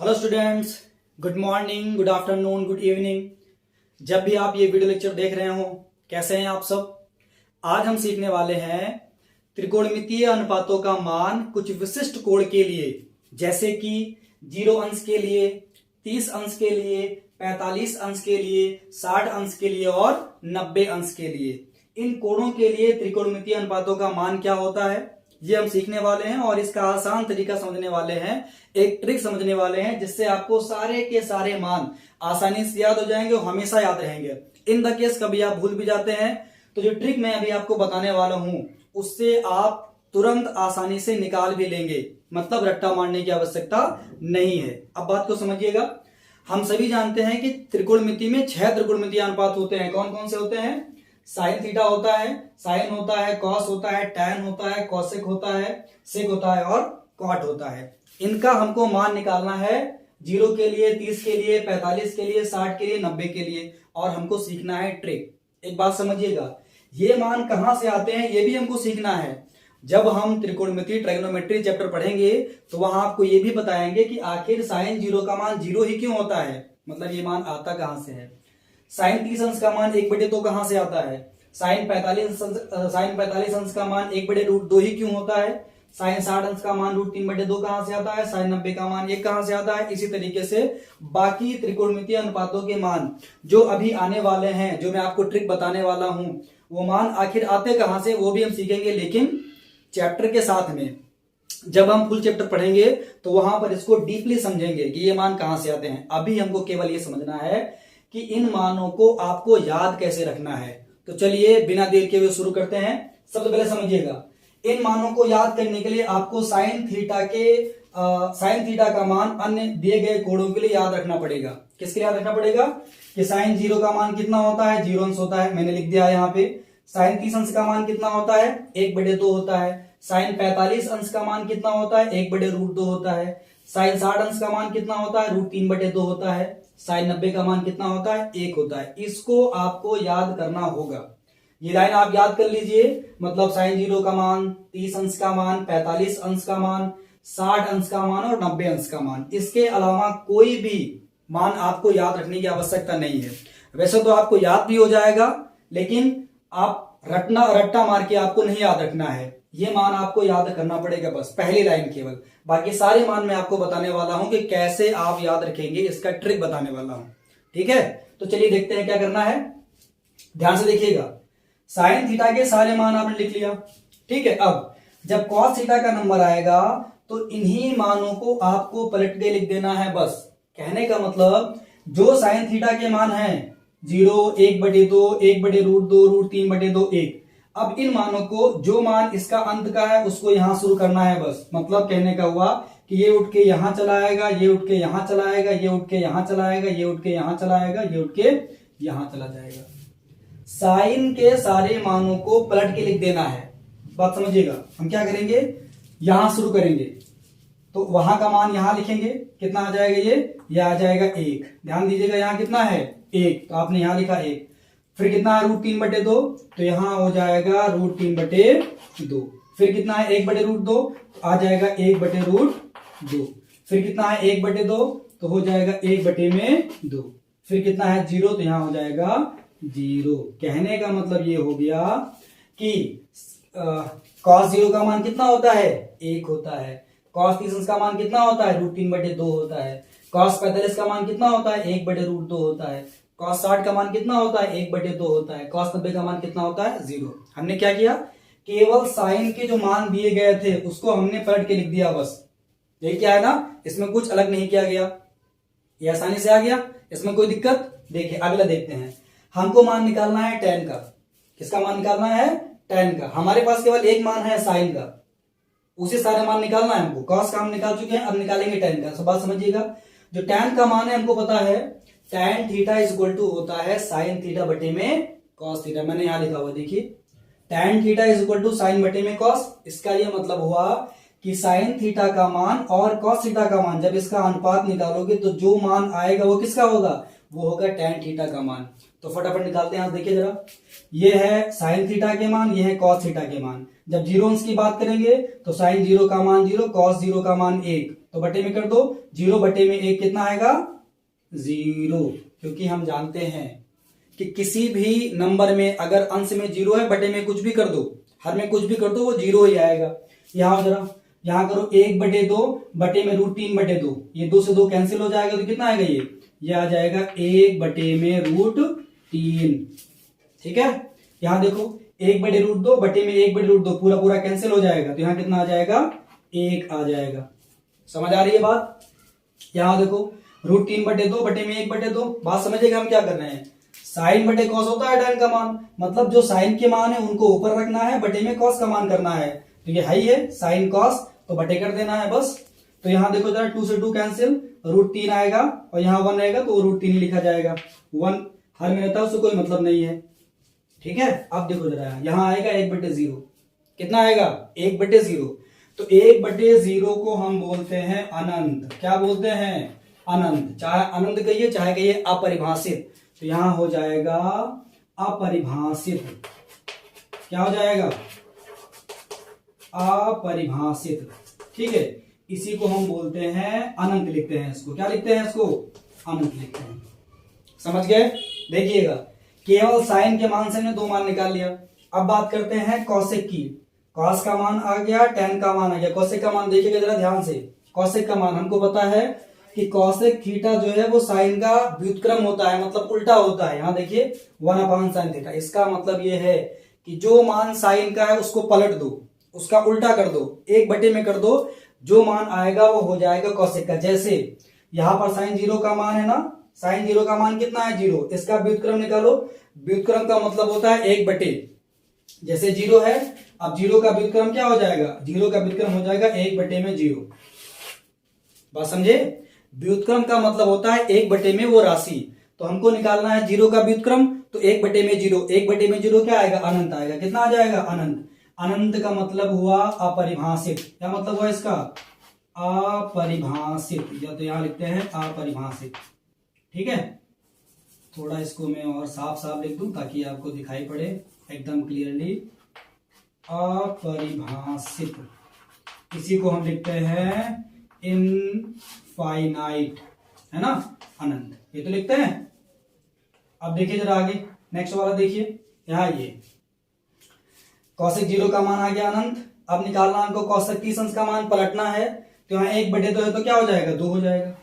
Hello students, good morning, good afternoon, good evening. जब भी आप ये वीडियो लेक्चर देख रहे हो, कैसे हैं आप सब। आज हम सीखने वाले हैं त्रिकोणमितीय अनुपातों का मान कुछ विशिष्ट कोण के लिए, जैसे कि 0 अंश के लिए, 30 अंश के लिए, 45 अंश के लिए, 60 अंश के लिए और 90 अंश के लिए। इन कोणों के लिए त्रिकोणमितीय अनुपातों का मान क्या होता है, ये हम सीखने वाले हैं और इसका आसान तरीका समझने वाले हैं। एक ट्रिक समझने वाले हैं जिससे आपको सारे के सारे मान आसानी से याद हो जाएंगे और हमेशा याद रहेंगे। इन द केस कभी आप भूल भी जाते हैं तो जो ट्रिक मैं अभी आपको बताने वाला हूं उससे आप तुरंत आसानी से निकाल भी लेंगे, मतलब रट्टा मारने की आवश्यकता नहीं है। अब बात को समझिएगा। हम सभी जानते हैं कि त्रिकोणमिति में 6 त्रिकोणमितीय अनुपात होते हैं। कौन कौन से होते हैं? साइन थीटा होता है, साइन होता है, कॉस होता है, टैन होता है, कॉसेक होता है, सेक होता है और कॉट होता है। इनका हमको मान निकालना है 0 के लिए, 30 के लिए, 45 के लिए, 60 के लिए, 90 के लिए, और हमको सीखना है ट्रिक। एक बात समझिएगा, ये मान कहां से आते हैं ये भी हमको सीखना है। जब हम त्रिकोणमिति ट्राइगोनोमेट्री चैप्टर पढ़ेंगे तो वहां आपको ये भी बताएंगे कि आखिर साइन 0 का मान 0 ही क्यों होता है, मतलब ये मान आता कहां से है। साइन 30 अंश का मान 1/2 कहां से आता है। साइन 45 अंश का मान 1/√2 ही क्यों होता है। साइन 60 अंश का मान √3/2 कहां से आता है। साइन 90 का मान 1 कहां से आता है। इसी तरीके से बाकी त्रिकोणमितीय अनुपातों के मान जो अभी आने वाले हैं, जो मैं आपको ट्रिक बताने वाला हूं, वो मान आखिर आते कहां से वो भी हम सीखेंगे, लेकिन चैप्टर के साथ में। जब हम फुल चैप्टर पढ़ेंगे तो वहां पर इसको डीपली समझेंगे कि ये मान कहां से आते हैं। अभी हमको केवल ये समझना है कि इन मानों को आपको याद कैसे रखना है। तो चलिए बिना देर के हुए शुरू करते हैं। सबसे पहले समझिएगा, इन मानों को याद करने के लिए आपको साइन थीटा का मान अन्य दिए गए कोणों के लिए याद रखना पड़ेगा। किसके लिए याद रखना पड़ेगा? कि साइन 0 का मान कितना होता है, 0 अंश होता है, मैंने लिख दिया यहाँ पे। साइन 30 अंश का मान कितना होता है, 1/2 होता है। साइन 45 अंश का मान कितना होता है, 1/√2 होता है। साइन 60 अंश का मान कितना होता है, √3/2 होता है। साइन 90 का मान कितना होता है, 1 होता है। इसको आपको याद करना होगा। ये लाइन आप याद कर लीजिए, मतलब साइन 0 का मान, 30 अंश का मान, 45 अंश का मान, 60 अंश का मान और 90 अंश का मान। इसके अलावा कोई भी मान आपको याद रखने की आवश्यकता नहीं है। वैसे तो आपको याद भी हो जाएगा, लेकिन आप रट्टा मार के आपको नहीं याद रखना है। ये मान आपको याद करना पड़ेगा, बस पहली लाइन केवल। बाकी सारे मान मैं आपको बताने वाला हूं कि कैसे आप याद रखेंगे, इसका ट्रिक बताने वाला हूं। ठीक है, तो चलिए देखते हैं क्या करना है। ध्यान से देखिएगा, साइन थीटा के सारे मान आपने लिख लिया। ठीक है, अब जब कॉस थीटा का नंबर आएगा तो इन्हीं मानों को आपको पलट के लिख देना है। बस कहने का मतलब, जो साइन थीटा के मान है 0, 1/2, 1/√2, √3/2, 1, अब इन मानों को, जो मान इसका अंत का है उसको यहां शुरू करना है। बस मतलब कहने का हुआ कि ये उठ के यहां चला आएगा, ये उठ के यहां चला आएगा, ये उठ के यहां चला आएगा, ये उठ के यहां चला आएगा, ये उठ के यहां चला जाएगा। साइन के सारे मानों को पलट के लिख देना है। बात समझिएगा, हम क्या करेंगे, यहां शुरू करेंगे तो वहां का मान यहां लिखेंगे, कितना आ जाएगा, ये आ जाएगा 1। ध्यान दीजिएगा, यहां कितना है 1, तो आपने यहां लिखा 1। फिर कितना है √3/2, तो यहां हो जाएगा √3/2। फिर कितना है 1/√2, तो आ जाएगा 1/√2। फिर कितना है 1/2, तो हो जाएगा 1/2। फिर कितना है 0, तो यहां हो जाएगा 0। कहने का मतलब ये हो गया कि cos 0 का मान कितना होता है, 1 होता है। cos 30 का मान कितना होता है, √3/2 होता है। cos 45 का मान कितना होता है, 1/√2 होता है। cos 60 का मान कितना होता है, 1/2 होता है। cos 90 का मान कितना होता है, 0। हमने क्या किया, केवल साइन के जो मान दिए गए थे उसको हमने पलट के लिख दिया, बस। यही क्या है ना, इसमें कुछ अलग नहीं किया गया, ये आसानी से आ गया, इसमें कोई दिक्कत। देखिए अगला देखते हैं, हमको मान निकालना है tan का। किसका मान निकालना है, tan का। हमारे पास केवल एक मान है साइन का, उसे सारे मान निकालना है हमको। cos का हम निकाल चुके हैं, अब निकालेंगे tan का। सब बात समझिएगा, जो tan का मान है हमको पता है, tan theta is equal to होता है साइन थीटा बटे में cos थीटा। मैंने यहां लिखा हुआ, देखिए tan theta is equal to sine बटे में cos। इसका ये मतलब हुआ कि साइन थीटा का मान और cos थीटा का मान, जब इसका अनुपात निकालोगे तो जो मान आएगा वो किसका होगा, वो होगा tan थीटा का मान। तो फटाफट निकालते हैं, देखिए जरा। ये है साइन थीटा के मान, ये है cos थीटा के मान। जब 0 अंश की बात करेंगे तो साइन 0 का मान 0, cos 0 का मान 1। तो बटे में कर दो, 0 बटे में 1 कितना आएगा 0, क्योंकि हम जानते हैं कि किसी भी नंबर में अगर अंश में 0 है बटे में कुछ भी कर दो, हर में कुछ भी कर दो वो 0 ही आएगा। यहां जरा यहां करो 1/2 बटे में √3/2, ये 2 से 2 कैंसिल हो जाएगा तो कितना आएगा ये आ जाएगा 1 बटे में √3। ठीक है, यहां देखो 1/2 बटे में 1/2 पूरा पूरा कैंसिल हो जाएगा तो यहां कितना आ जाएगा 1 आ जाएगा। समझ आ रही है बात? यहां देखो √3/2 बटे में 1/2, बात समझिएगा हम क्या कर रहे हैं, साइन बटे कॉस होता है tan का मान, मतलब जो साइन के मान है उनको ऊपर रखना है, बटे में कॉस का मान करना है। तो ये हाई है साइन कॉस, तो बटे कर देना है बस। तो यहां देखो जरा 2 से 2 कैंसिल, √3 आएगा और यहाँ 1 रहेगा तो √3 ही लिखा जाएगा, 1 हर में रहता है उससे कोई मतलब नहीं है। ठीक है, अब देखो जरा यहां आएगा 1/0, कितना आएगा 1/0, तो 1/0 को हम बोलते हैं अनंत। क्या बोलते हैं अनंत, चाहे अनंत कहिए चाहे कहिए अपरिभाषित, तो यहां हो जाएगा अपरिभाषित। क्या हो जाएगा अपरिभाषित। ठीक है, इसी को हम बोलते हैं अनंत, लिखते हैं इसको, क्या लिखते हैं इसको अनंत लिखते हैं। समझ गए? देखिएगा केवल साइन के मान से हमने 2 मान निकाल लिया। अब बात करते हैं कौशिक की, कॉस का मान आ गया, tan का मान आ गया, कौशिक का मान देखिएगा जरा ध्यान से। कौशिक का मान हमको पता है कि कौशिक थीटा जो है वो साइन का व्युत्क्रम होता है, मतलब उल्टा होता है। यहाँ देखिए 1/sin थीटा, इसका मतलब ये है कि जो मान साइन का है उसको पलट दो, उसका उल्टा कर दो, 1 बटे में कर दो, जो मान आएगा वो हो जाएगा कौशिक का। जैसे यहां पर साइन 0 का मान है ना, साइन 0 का मान कितना है 0, इसका व्युत्क्रम निकालो, व्युत्क्रम का मतलब होता है 1 बटे, जैसे 0 है, अब 0 का व्युत्क्रम क्या हो जाएगा, 0 का व्युत्क्रम हो जाएगा 1 बटे में 0। बात समझे? व्युत्क्रम का मतलब होता है 1 बटे में वो राशि, तो हमको निकालना है 0 का व्युत्क्रम, तो 1 बटे में 0, 1 बटे में 0 क्या आएगा अनंत आएगा। कितना आ जाएगा अनंत। अनंत का मतलब हुआ अपरिभाषित। क्या मतलब हुआ इसका अपरिभाषित, या तो यहां लिखते हैं अपरिभाषित। ठीक है, थोड़ा इसको मैं और साफ साफ लिख दूं ताकि आपको दिखाई पड़े एकदम क्लियरली। अपरिभाषित, इसी को हम लिखते हैं इनफाइनाइट, है ना, अनंत, ये तो लिखते हैं। अब देखिए जरा आगे नेक्स्ट वाला देखिए, यहां ये कौशिक 0 का मान आ गया अनंत। अब निकालना हमको कौशिक 30 अंश का मान, पलटना है, तो यहाँ 1/2 है तो क्या हो जाएगा 2 हो जाएगा।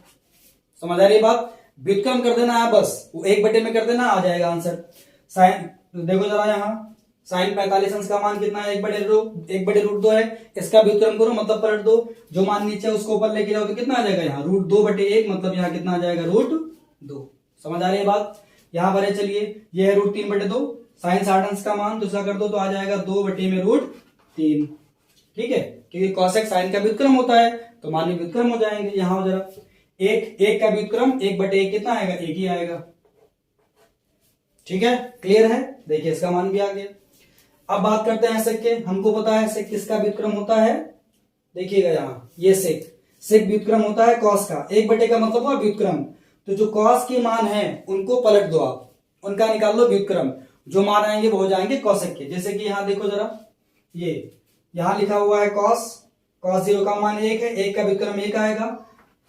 समझ आ रही बात? व्युत्क्रम कर देना है बस, वो 1 बटे में कर देना, आ जाएगा आंसर। साइन देखो जरा यहाँ साइन 45 अंश का मान कितना है 1/√2 है, इसका व्युत्क्रम करो मतलब पलट दो, जो मान नीचे उसको ऊपर लेके जाओ तो कितना आ जाएगा यहाँ √2/1, मतलब यहाँ कितना आ जाएगा √2। समझ आ रही है बात? यहाँ पर है, चलिए ये है √3/2, साइन 60 अंश का मान दूसरा कर दो तो आ जाएगा 2 बटे में √3। ठीक है, क्योंकि कौशिक साइन का व्युत्क्रम होता है तो मान में व्युत्क्रम हो जाएंगे। यहां जरा एक का व्युत्क्रम 1/1 कितना आएगा 1 ही आएगा। ठीक है, क्लियर है? देखिए इसका मान भी आ गया। अब बात करते हैं सेक के, हमको पता है सेक किसका व्युत्क्रम होता है, देखिएगा यहाँ ये सेक व्युत्क्रम होता है कॉस का, 1 बटे का मतलब हुआ व्युत्क्रम, तो जो कॉस के मान है उनको पलट दो आप, उनका निकाल लो व्युत्क्रम, जो मान आएंगे वो हो जाएंगे कौशिक के। जैसे कि यहाँ देखो जरा, ये यहां लिखा हुआ है कॉस 0 का मान 1 है, 1 का व्युत्क्रम 1 आएगा,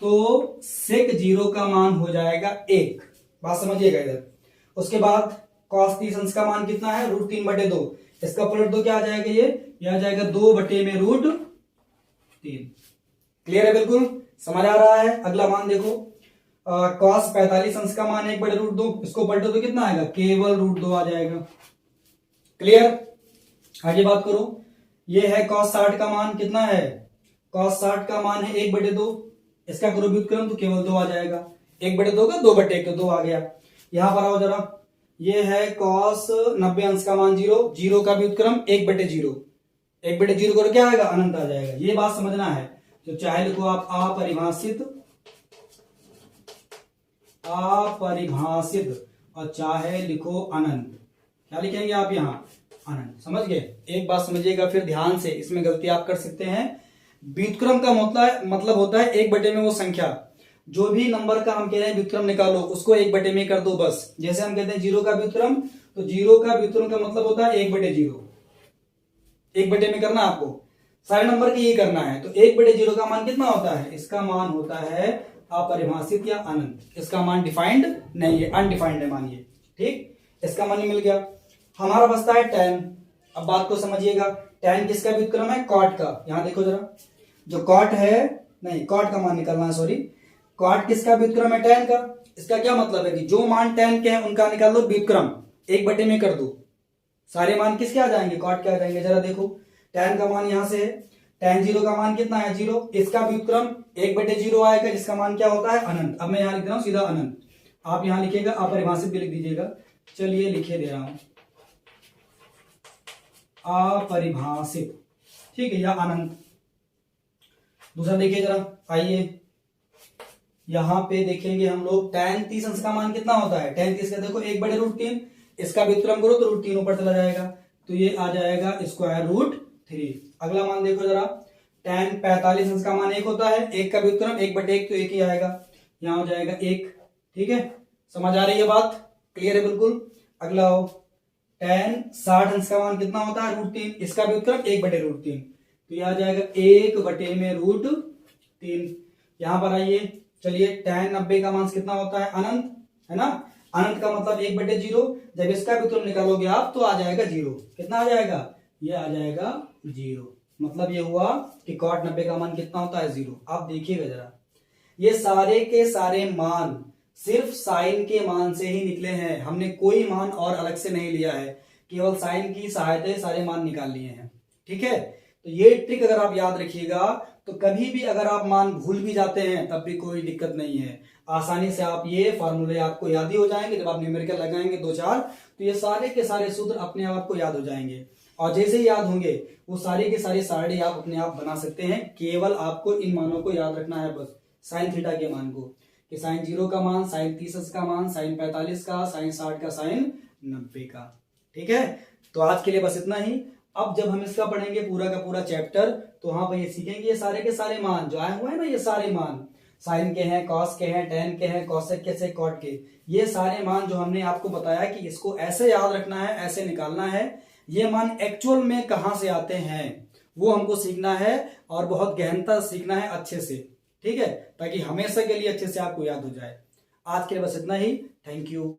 तो सेक 0 का मान हो जाएगा 1। बात समझिएगा इधर। उसके बाद कॉस 30 अंश का मान कितना है √3/2, इसका पलट दो क्या आ जाएगा ये आ जाएगा 2 बटे में √3। क्लियर है? बिल्कुल समझ आ रहा है? अगला मान देखो कॉस 45 अंश का मान 1/√2, इसको पलटो तो कितना आएगा केवल √2 आ जाएगा। क्लियर? आगे बात करो, ये है कॉस 60 का मान कितना है, कॉस 60 का मान है 1/2, इसका करो व्युत्क्रम तो केवल 2 आ जाएगा, 1/2 का 2/1 तो 2 आ गया। यहां पर आओ जरा, ये है कॉस 90 अंश का मान 0 का व्युत्क्रम 1/0, 1/0 करो क्या आएगा अनंत आ जाएगा। ये बात समझना है, तो चाहे लिखो आप अपरिभाषित और चाहे लिखो अनंत, क्या लिखेंगे आप यहाँ अनंत। समझ गए? एक बात समझिएगा फिर ध्यान से, इसमें गलती आप कर सकते हैं। व्युत्क्रम का मतलब होता है 1 बटे में वो संख्या, जो भी नंबर का हम कह रहे हैं व्युत्क्रम निकालो उसको 1 बटे में कर दो बस। जैसे हम कहते हैं 0 का व्युत्क्रम, तो 0 का व्युत्क्रम का मतलब होता है 1/0, 1 बटे में करना आपको। सारे नंबर की ये करना है। तो 1/0 का मान कितना होता है? इसका मान होता है अपरिभाषित या अनंत। इसका मान डिफाइंड नहीं है, अनडिफाइंड है मानिए। ठीक, इसका मान मिल गया। हमारा बचता है tan। अब बात को समझिएगा, tan किसका व्युत्क्रम है? cot का। यहां देखो जरा, जो cot है, नहीं cot का मान निकालना है, सॉरी, cot किसका व्युत्क्रम है? tan का। इसका क्या मतलब है कि जो मान tan के हैं उनका निकाल लो व्युत्क्रम, 1/, में कर दो, सारे मान किसके आ जाएंगे? cot के आ जाएंगे। जरा देखो, tan का मान यहां से है, tan 0 का मान कितना है? 0। इसका व्युत्क्रम 1/0 आएगा, जिसका मान क्या होता है? अनंत। अब मैं यहां लिख रहा हूं सीधा अनंत। आप यहां लिखिएगा, अपरिभाषित भी लिख दीजिएगा। चलिए लिखे दे रहा हूं, अपरिभाषित, ठीक है, या अनंत। दूसरा देखिए जरा, आइए यहां पे देखेंगे हम लोग, tan 30 अंश का मान कितना होता है? tan 30 का देखो 1/√3, इसका व्युत्क्रम करो तो √3 ऊपर चला जाएगा, तो ये आ जाएगा √3। अगला मान देखो जरा, tan 45 अंश का मान 1 होता है, 1 का व्युत्क्रम 1/1 तो 1 ही आएगा, यहां हो जाएगा 1। ठीक है, समझ आ रही है बात? क्लियर है बिल्कुल? अगला हो, tan 60 अंश का मान कितना होता है? √3, इसका व्युत्क्रम 1/√3, तो यह आ जाएगा 1/√3। यहां पर आइए, चलिए tan 90 का मान कितना होता है? अनंत, है ना? अनंत का मतलब 1/0, जब इसका व्युत्क्रम निकालोगे आप तो आ जाएगा 0। कितना आ जाएगा? ये आ जाएगा 0। मतलब ये हुआ कि cot 90 का मान कितना होता है? 0। आप देखिएगा जरा, ये सारे के सारे मान सिर्फ साइन के मान से ही निकले हैं, हमने कोई मान और अलग से नहीं लिया है, केवल साइन की सहायता से सारे मान निकाल लिए हैं। ठीक है, तो ये ट्रिक अगर आप याद रखिएगा तो कभी भी अगर आप मान भूल भी जाते हैं तब भी कोई दिक्कत नहीं है, आसानी से आप ये फॉर्मूले आपको याद ही हो जाएंगे। जब आप न्यूमेरिकल लगाएंगे 2-4 तो ये सारे के सारे सूत्र अपने आप आपको याद हो जाएंगे, और जैसे ही याद होंगे वो सारे के सारे सारणी आप अपने आप बना सकते हैं। केवल आपको इन मानों को याद रखना है, बस साइन थीटा के मान को, कि साइन 0 का मान, साइन 30 का मान, साइन 45 का, साइन 60 का, साइन 90 का। ठीक है, तो आज के लिए बस इतना ही। अब जब हम इसका पढ़ेंगे पूरा का पूरा चैप्टर, तो वहां पर ये सीखेंगे ये सारे के सारे मान जो आए हुए हैं ना, ये सारे मान साइन के हैं, कॉस के हैं, टेन के हैं, कॉसेक के से, कॉट के, ये सारे मान जो हमने आपको बताया कि इसको ऐसे याद रखना है, ऐसे निकालना है, ये मान एक्चुअल में कहां से आते हैं वो हमको सीखना है, और बहुत गहनता सीखना है अच्छे से। ठीक है, ताकि हमेशा के लिए अच्छे से आपको याद हो जाए। आज के लिए बस इतना ही। Thank you.